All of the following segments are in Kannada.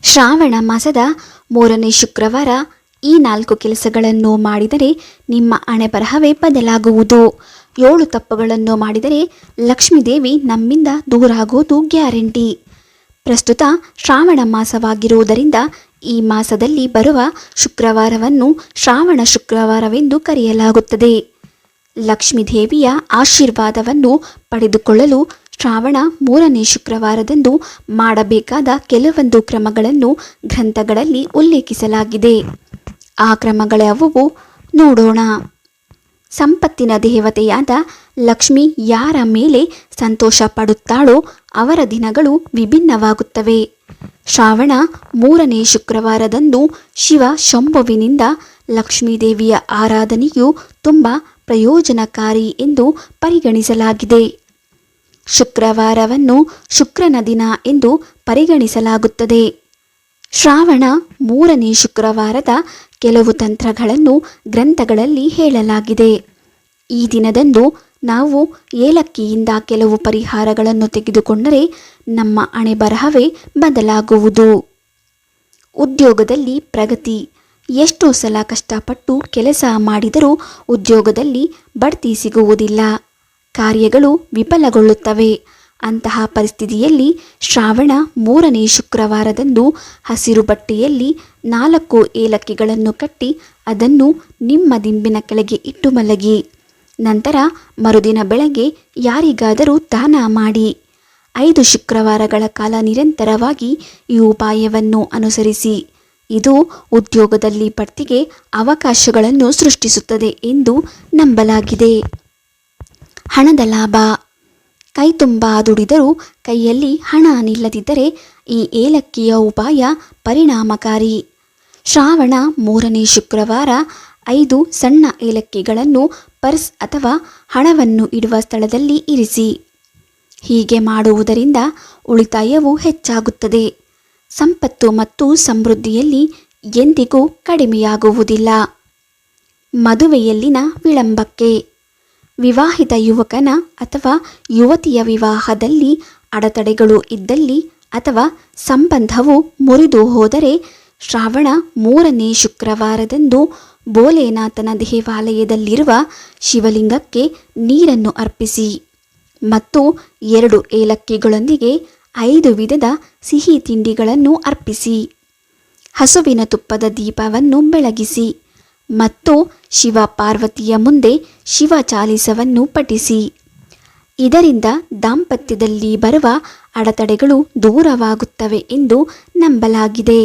ಶ್ರಾವಣ ಮಾಸದ 3ನೇ ಶುಕ್ರವಾರ ಈ 4 ಕೆಲಸಗಳನ್ನು ಮಾಡಿದರೆ ನಿಮ್ಮ ಹಣೆಬರಹವೇ ಬದಲಾಗುವುದು. 7 ತಪ್ಪುಗಳನ್ನು ಮಾಡಿದರೆ ಲಕ್ಷ್ಮೀದೇವಿ ನಮ್ಮಿಂದ ದೂರಾಗುವುದು ಗ್ಯಾರಂಟಿ. ಪ್ರಸ್ತುತ ಶ್ರಾವಣ ಮಾಸವಾಗಿರುವುದರಿಂದ ಈ ಮಾಸದಲ್ಲಿ ಬರುವ ಶುಕ್ರವಾರವನ್ನು ಶ್ರಾವಣ ಶುಕ್ರವಾರವೆಂದು ಕರೆಯಲಾಗುತ್ತದೆ. ಲಕ್ಷ್ಮೀದೇವಿಯ ಆಶೀರ್ವಾದವನ್ನು ಪಡೆದುಕೊಳ್ಳಲು ಶ್ರಾವಣ 3ನೇ ಶುಕ್ರವಾರದಂದು ಮಾಡಬೇಕಾದ ಕೆಲವೊಂದು ಕ್ರಮಗಳನ್ನು ಗ್ರಂಥಗಳಲ್ಲಿ ಉಲ್ಲೇಖಿಸಲಾಗಿದೆ. ಆ ಕ್ರಮಗಳ್ಯಾವುವು ನೋಡೋಣ. ಸಂಪತ್ತಿನ ದೇವತೆಯಾದ ಲಕ್ಷ್ಮಿ ಯಾರ ಮೇಲೆ ಸಂತೋಷ ಪಡುತ್ತಾಳೋ ಅವರ ದಿನಗಳು ವಿಭಿನ್ನವಾಗುತ್ತವೆ. ಶ್ರಾವಣ 3ನೇ ಶುಕ್ರವಾರದಂದು ಶಿವ ಶಂಭುವಿನಿಂದ ಲಕ್ಷ್ಮೀದೇವಿಯ ಆರಾಧನೆಯು ತುಂಬ ಪ್ರಯೋಜನಕಾರಿ ಎಂದು ಪರಿಗಣಿಸಲಾಗಿದೆ. ಶುಕ್ರವಾರವನ್ನು ಶುಕ್ರನ ದಿನ ಎಂದು ಪರಿಗಣಿಸಲಾಗುತ್ತದೆ. ಶ್ರಾವಣ 3ನೇ ಶುಕ್ರವಾರದ ಕೆಲವು ತಂತ್ರಗಳನ್ನು ಗ್ರಂಥಗಳಲ್ಲಿ ಹೇಳಲಾಗಿದೆ. ಈ ದಿನದಂದು ನಾವು ಏಲಕ್ಕಿಯಿಂದ ಕೆಲವು ಪರಿಹಾರಗಳನ್ನು ತೆಗೆದುಕೊಂಡರೆ ನಮ್ಮ ಹಣೆಬರಹವೇ ಬದಲಾಗುವುದು. ಉದ್ಯೋಗದಲ್ಲಿ ಪ್ರಗತಿ. ಎಷ್ಟೋ ಸಲ ಕಷ್ಟಪಟ್ಟು ಕೆಲಸ ಮಾಡಿದರೂ ಉದ್ಯೋಗದಲ್ಲಿ ಬಡ್ತಿ ಸಿಗುವುದಿಲ್ಲ, ಕಾರ್ಯಗಳು ವಿಫಲಗೊಳ್ಳುತ್ತವೆ. ಅಂತಹ ಪರಿಸ್ಥಿತಿಯಲ್ಲಿ ಶ್ರಾವಣ 3ನೇ ಶುಕ್ರವಾರದಂದು ಹಸಿರು ಬಟ್ಟೆಯಲ್ಲಿ 4 ಏಲಕ್ಕಿಗಳನ್ನು ಕಟ್ಟಿ ಅದನ್ನು ನಿಮ್ಮ ದಿಂಬಿನ ಕೆಳಗೆ ಇಟ್ಟು ಮಲಗಿ. ನಂತರ ಮರುದಿನ ಬೆಳಗ್ಗೆ ಯಾರಿಗಾದರೂ ದಾನ ಮಾಡಿ. 5 ಶುಕ್ರವಾರಗಳ ಕಾಲ ನಿರಂತರವಾಗಿ ಈ ಉಪಾಯವನ್ನು ಅನುಸರಿಸಿ. ಇದು ಉದ್ಯೋಗದಲ್ಲಿ ಬಡ್ತಿಗೆ ಅವಕಾಶಗಳನ್ನು ಸೃಷ್ಟಿಸುತ್ತದೆ ಎಂದು ನಂಬಲಾಗಿದೆ. ಹಣದ ಲಾಭ. ಕೈ ತುಂಬ ದುಡಿದರೂ ಕೈಯಲ್ಲಿ ಹಣ ನಿಲ್ಲದಿದ್ದರೆ ಈ ಏಲಕ್ಕಿಯ ಉಪಾಯ ಪರಿಣಾಮಕಾರಿ. ಶ್ರಾವಣ 3ನೇ ಶುಕ್ರವಾರ 5 ಸಣ್ಣ ಏಲಕ್ಕಿಗಳನ್ನು ಪರ್ಸ್ ಅಥವಾ ಹಣವನ್ನು ಇಡುವ ಸ್ಥಳದಲ್ಲಿ ಇರಿಸಿ. ಹೀಗೆ ಮಾಡುವುದರಿಂದ ಉಳಿತಾಯವು ಹೆಚ್ಚಾಗುತ್ತದೆ. ಸಂಪತ್ತು ಮತ್ತು ಸಮೃದ್ಧಿಯಲ್ಲಿ ಎಂದಿಗೂ ಕಡಿಮೆಯಾಗುವುದಿಲ್ಲ. ಮದುವೆಯಲ್ಲಿನ ವಿಳಂಬಕ್ಕೆ. ವಿವಾಹಿತ ಯುವಕನ ಅಥವಾ ಯುವತಿಯ ವಿವಾಹದಲ್ಲಿ ಅಡೆತಡೆಗಳು ಇದ್ದಲ್ಲಿ ಅಥವಾ ಸಂಬಂಧವು ಮುರಿದು ಹೋದರೆ ಶ್ರಾವಣ 3ನೇ ಶುಕ್ರವಾರದಂದು ಭೋಲೆನಾಥನ ದೇವಾಲಯದಲ್ಲಿರುವ ಶಿವಲಿಂಗಕ್ಕೆ ನೀರನ್ನು ಅರ್ಪಿಸಿ ಮತ್ತು 2 ಏಲಕ್ಕಿಗಳೊಂದಿಗೆ 5 ವಿಧದ ಸಿಹಿ ತಿಂಡಿಗಳನ್ನು ಅರ್ಪಿಸಿ. ಹಸುವಿನ ತುಪ್ಪದ ದೀಪವನ್ನು ಬೆಳಗಿಸಿ ಮತ್ತು ಶಿವ ಪಾರ್ವತಿಯ ಮುಂದೆ ಶಿವ ಚಾಲಿಸವನ್ನು ಪಠಿಸಿ. ಇದರಿಂದ ದಾಂಪತ್ಯದಲ್ಲಿ ಬರುವ ಅಡೆತಡೆಗಳು ದೂರವಾಗುತ್ತವೆ ಎಂದು ನಂಬಲಾಗಿದೆ.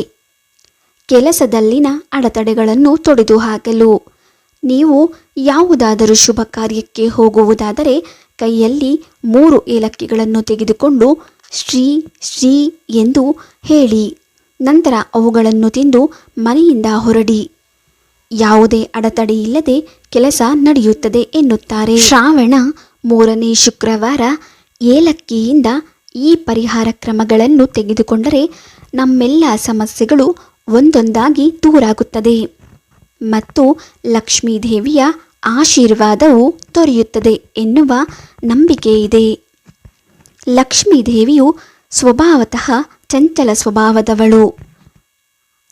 ಕೆಲಸದಲ್ಲಿನ ಅಡೆತಡೆಗಳನ್ನು ತೊಡೆದುಹಾಕಲು ನೀವು ಯಾವುದಾದರೂ ಶುಭ ಕಾರ್ಯಕ್ಕೆ ಹೋಗುವುದಾದರೆ ಕೈಯಲ್ಲಿ 3 ಏಲಕ್ಕಿಗಳನ್ನು ತೆಗೆದುಕೊಂಡು ಶ್ರೀ ಶ್ರೀ ಎಂದು ಹೇಳಿ ನಂತರ ಅವುಗಳನ್ನು ತಿಂದು ಮನೆಯಿಂದ ಹೊರಡಿ. ಯಾವುದೇ ಅಡೆತಡೆ ಇಲ್ಲದೆ ಕೆಲಸ ನಡೆಯುತ್ತದೆ ಎನ್ನುತ್ತಾರೆ. ಶ್ರಾವಣ 3ನೇ ಶುಕ್ರವಾರ ಏಲಕ್ಕಿಯಿಂದ ಈ ಪರಿಹಾರ ಕ್ರಮಗಳನ್ನು ತೆಗೆದುಕೊಂಡರೆ ನಮ್ಮೆಲ್ಲ ಸಮಸ್ಯೆಗಳು ಒಂದೊಂದಾಗಿ ದೂರಾಗುತ್ತದೆ ಮತ್ತು ಲಕ್ಷ್ಮೀದೇವಿಯ ಆಶೀರ್ವಾದವು ದೊರೆಯುತ್ತದೆ ಎನ್ನುವ ನಂಬಿಕೆ ಇದೆ. ಲಕ್ಷ್ಮೀದೇವಿಯು ಸ್ವಭಾವತಃ ಚಂಚಲ ಸ್ವಭಾವದವಳು.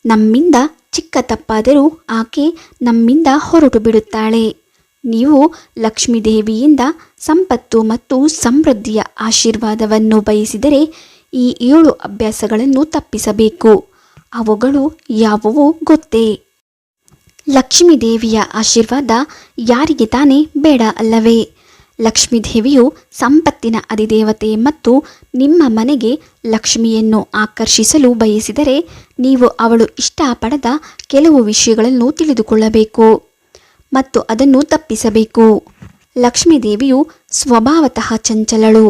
ನಮ್ಮಿಂದ ಚಿಕ್ಕ ತಪ್ಪಾದರೂ ಆಕೆ ನಮ್ಮಿಂದ ಹೊರಟು ಬಿಡುತ್ತಾಳೆ. ನೀವು ಲಕ್ಷ್ಮೀದೇವಿಯಿಂದ ಸಂಪತ್ತು ಮತ್ತು ಸಮೃದ್ಧಿಯ ಆಶೀರ್ವಾದವನ್ನು ಬಯಸಿದರೆ ಈ 7 ಅಭ್ಯಾಸಗಳನ್ನು ತಪ್ಪಿಸಬೇಕು. ಅವುಗಳು ಯಾವುವು ಗೊತ್ತೇ? ಲಕ್ಷ್ಮೀದೇವಿಯ ಆಶೀರ್ವಾದ ಯಾರಿಗೆ ತಾನೇ ಬೇಡ ಅಲ್ಲವೇ? ಲಕ್ಷ್ಮೀದೇವಿಯು ಸಂಪತ್ತಿನ ಅಧಿದೇವತೆ ಮತ್ತು ನಿಮ್ಮ ಮನೆಗೆ ಲಕ್ಷ್ಮಿಯನ್ನು ಆಕರ್ಷಿಸಲು ಬಯಸಿದರೆ ನೀವು ಅವಳು ಇಷ್ಟಪಡದ ಕೆಲವು ವಿಷಯಗಳನ್ನು ತಿಳಿದುಕೊಳ್ಳಬೇಕು ಮತ್ತು ಅದನ್ನು ತಪ್ಪಿಸಬೇಕು. ಲಕ್ಷ್ಮೀದೇವಿಯು ಸ್ವಭಾವತಃ ಚಂಚಲಳು.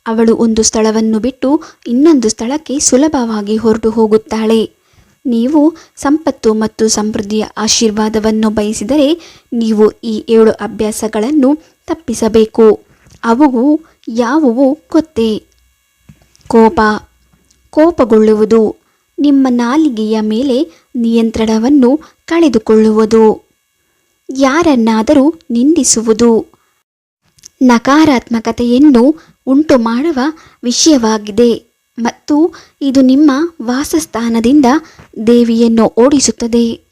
ಅವಳು ಒಂದು ಸ್ಥಳವನ್ನು ಬಿಟ್ಟು ಇನ್ನೊಂದು ಸ್ಥಳಕ್ಕೆ ಸುಲಭವಾಗಿ ಹೊರಟು ಹೋಗುತ್ತಾಳೆ. ನೀವು ಸಂಪತ್ತು ಮತ್ತು ಸಮೃದ್ಧಿಯ ಆಶೀರ್ವಾದವನ್ನು ಬಯಸಿದರೆ ನೀವು ಈ 7 ಅಭ್ಯಾಸಗಳನ್ನು ತಪ್ಪಿಸಬೇಕು. ಅವು ಯಾವುವು ಗೊತ್ತೇ? ಕೋಪಗೊಳ್ಳುವುದು, ನಿಮ್ಮ ನಾಲಿಗೆಯ ಮೇಲೆ ನಿಯಂತ್ರಣವನ್ನು ಕಳೆದುಕೊಳ್ಳುವುದು, ಯಾರನ್ನಾದರೂ ನಿಂದಿಸುವುದು, ನಕಾರಾತ್ಮಕತೆಯನ್ನು ಉಂಟು ಮಾಡುವ ವಿಷಯವಾಗಿದೆ. ಮತ್ತು ಇದು ನಿಮ್ಮ ವಾಸಸ್ಥಾನದಿಂದ ದೇವಿಯನ್ನು ಓಡಿಸುತ್ತದೆ.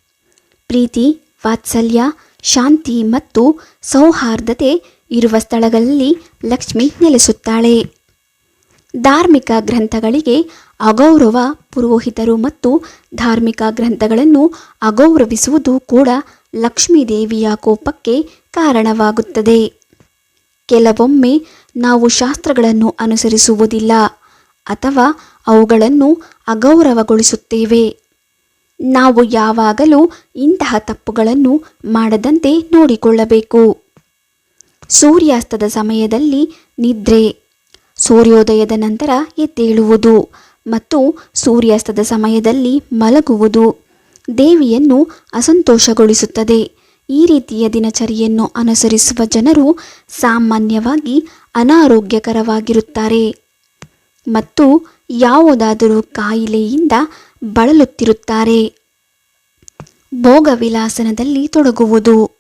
ಪ್ರೀತಿ, ವಾತ್ಸಲ್ಯ, ಶಾಂತಿ ಮತ್ತು ಸೌಹಾರ್ದತೆ ಇರುವ ಸ್ಥಳಗಳಲ್ಲಿ ಲಕ್ಷ್ಮಿ ನೆಲೆಸುತ್ತಾಳೆ. ಧಾರ್ಮಿಕ ಗ್ರಂಥಗಳಿಗೆ ಅಗೌರವ, ಪುರೋಹಿತರು ಮತ್ತು ಧಾರ್ಮಿಕ ಗ್ರಂಥಗಳನ್ನು ಅಗೌರವಿಸುವುದು ಕೂಡ ಲಕ್ಷ್ಮೀ ದೇವಿಯ ಕೋಪಕ್ಕೆ ಕಾರಣವಾಗುತ್ತದೆ. ಕೆಲವೊಮ್ಮೆ ನಾವು ಶಾಸ್ತ್ರಗಳನ್ನು ಅನುಸರಿಸುವುದಿಲ್ಲ ಅಥವಾ ಅವುಗಳನ್ನು ಅಗೌರವಗೊಳಿಸುತ್ತೇವೆ. ನಾವು ಯಾವಾಗಲೂ ಇಂತಹ ತಪ್ಪುಗಳನ್ನು ಮಾಡದಂತೆ ನೋಡಿಕೊಳ್ಳಬೇಕು. ಸೂರ್ಯಾಸ್ತದ ಸಮಯದಲ್ಲಿ ನಿದ್ರೆ, ಸೂರ್ಯೋದಯದ ನಂತರ ಎದ್ದೇಳುವುದು ಮತ್ತು ಸೂರ್ಯಾಸ್ತದ ಸಮಯದಲ್ಲಿ ಮಲಗುವುದು ದೇವಿಯನ್ನು ಅಸಂತೋಷಗೊಳಿಸುತ್ತದೆ. ಈ ರೀತಿಯ ದಿನಚರಿಯನ್ನು ಅನುಸರಿಸುವ ಜನರು ಸಾಮಾನ್ಯವಾಗಿ ಅನಾರೋಗ್ಯಕರವಾಗಿರುತ್ತಾರೆ ಮತ್ತು ಯಾವುದಾದರೂ ಕಾಯಿಲೆಯಿಂದ ಬಳಲುತ್ತಿರುತ್ತಾರೆ. ಭೋಗವಿಲಾಸನದಲ್ಲಿ ತೊಡಗುವುದು,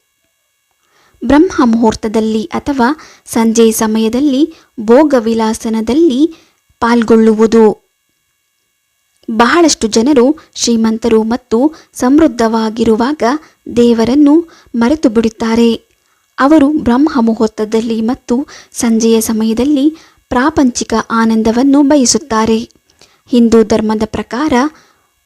ಬ್ರಹ್ಮ ಮುಹೂರ್ತದಲ್ಲಿ ಅಥವಾ ಸಂಜೆ ಸಮಯದಲ್ಲಿ ಭೋಗವಿಲಾಸನದಲ್ಲಿ ಪಾಲ್ಗೊಳ್ಳುವುದು. ಬಹಳಷ್ಟು ಜನರು ಶ್ರೀಮಂತರು ಮತ್ತು ಸಮೃದ್ಧವಾಗಿರುವಾಗ ದೇವರನ್ನು ಮರೆತು ಬಿಡುತ್ತಾರೆ. ಅವರು ಬ್ರಹ್ಮ ಮುಹೂರ್ತದಲ್ಲಿ ಮತ್ತು ಸಂಜೆಯ ಸಮಯದಲ್ಲಿ ಪ್ರಾಪಂಚಿಕ ಆನಂದವನ್ನು ಬಯಸುತ್ತಾರೆ. ಹಿಂದೂ ಧರ್ಮದ ಪ್ರಕಾರ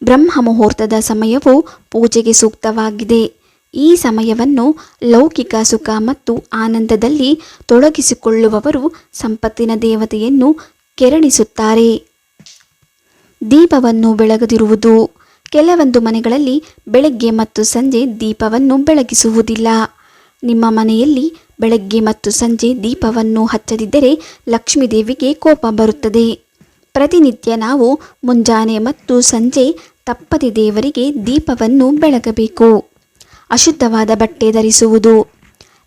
ಬ್ರಹ್ಮ ಮುಹೂರ್ತದ ಸಮಯವು ಪೂಜೆಗೆ ಸೂಕ್ತವಾಗಿದೆ. ಈ ಸಮಯವನ್ನು ಲೌಕಿಕ ಸುಖ ಮತ್ತು ಆನಂದದಲ್ಲಿ ತೊಡಗಿಸಿಕೊಳ್ಳುವವರು ಸಂಪತ್ತಿನ ದೇವತೆಯನ್ನು ಕೆರಳಿಸುತ್ತಾರೆ. ದೀಪವನ್ನು ಬೆಳಗದಿರುವುದು, ಕೆಲವೊಂದು ಮನೆಗಳಲ್ಲಿ ಬೆಳಗ್ಗೆ ಮತ್ತು ಸಂಜೆ ದೀಪವನ್ನು ಬೆಳಗಿಸುವುದಿಲ್ಲ. ನಿಮ್ಮ ಮನೆಯಲ್ಲಿ ಬೆಳಗ್ಗೆ ಮತ್ತು ಸಂಜೆ ದೀಪವನ್ನು ಹಚ್ಚದಿದ್ದರೆ ಲಕ್ಷ್ಮೀ ದೇವಿಗೆ ಕೋಪ ಬರುತ್ತದೆ. ಪ್ರತಿನಿತ್ಯ ನಾವು ಮುಂಜಾನೆ ಮತ್ತು ಸಂಜೆ ತಪ್ಪದೆ ದೇವರಿಗೆ ದೀಪವನ್ನು ಬೆಳಗಬೇಕು. ಅಶುದ್ಧವಾದ ಬಟ್ಟೆ ಧರಿಸುವುದು,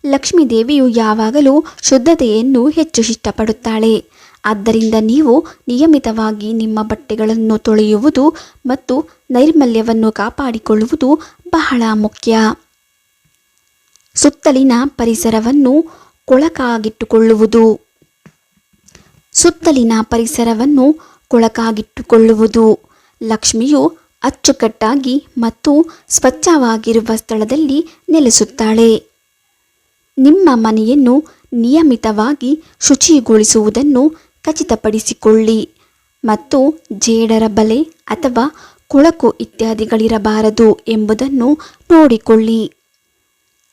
ಲಕ್ಷ್ಮೀ ದೇವಿಯು ಯಾವಾಗಲೂ ಶುದ್ಧತೆಯನ್ನು ಹೆಚ್ಚು ಇಷ್ಟಪಡುತ್ತಾಳೆ. ಆದ್ದರಿಂದ ನೀವು ನಿಯಮಿತವಾಗಿ ನಿಮ್ಮ ಬಟ್ಟೆಗಳನ್ನು ತೊಳೆಯುವುದು ಮತ್ತು ನೈರ್ಮಲ್ಯವನ್ನು ಕಾಪಾಡಿಕೊಳ್ಳುವುದು ಬಹಳ ಮುಖ್ಯ. ಸುತ್ತಲಿನ ಪರಿಸರವನ್ನು ಕೊಳಕಾಗಿಟ್ಟುಕೊಳ್ಳುವುದು, ಲಕ್ಷ್ಮಿಯು ಅಚ್ಚುಕಟ್ಟಾಗಿ ಮತ್ತು ಸ್ವಚ್ಛವಾಗಿರುವ ಸ್ಥಳದಲ್ಲಿ ನೆಲೆಸುತ್ತಾಳೆ. ನಿಮ್ಮ ಮನೆಯನ್ನು ನಿಯಮಿತವಾಗಿ ಶುಚಿಗೊಳಿಸುವುದನ್ನು ಖಚಿತಪಡಿಸಿಕೊಳ್ಳಿ ಮತ್ತು ಜೇಡರ ಬಲೆ ಅಥವಾ ಕೊಳಕು ಇತ್ಯಾದಿಗಳಿರಬಾರದು ಎಂಬುದನ್ನು ನೋಡಿಕೊಳ್ಳಿ.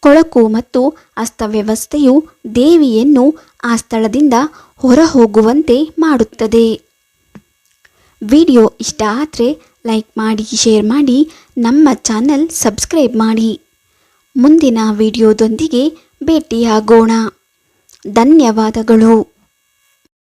ಕೊಳಕು ಮತ್ತು ಅಸ್ತವ್ಯವಸ್ಥೆಯು ದೇವಿಯನ್ನು ಆ ಸ್ಥಳದಿಂದ ಹೊರಹೋಗುವಂತೆ ಮಾಡುತ್ತದೆ. ವಿಡಿಯೋ ಇಷ್ಟ ಆದರೆ ಲೈಕ್ ಮಾಡಿ, ಶೇರ್ ಮಾಡಿ, ನಮ್ಮ ಚಾನಲ್ ಸಬ್ಸ್ಕ್ರೈಬ್ ಮಾಡಿ. ಮುಂದಿನ ವಿಡಿಯೋದೊಂದಿಗೆ ಭೇಟಿಯಾಗೋಣ. ಧನ್ಯವಾದಗಳು.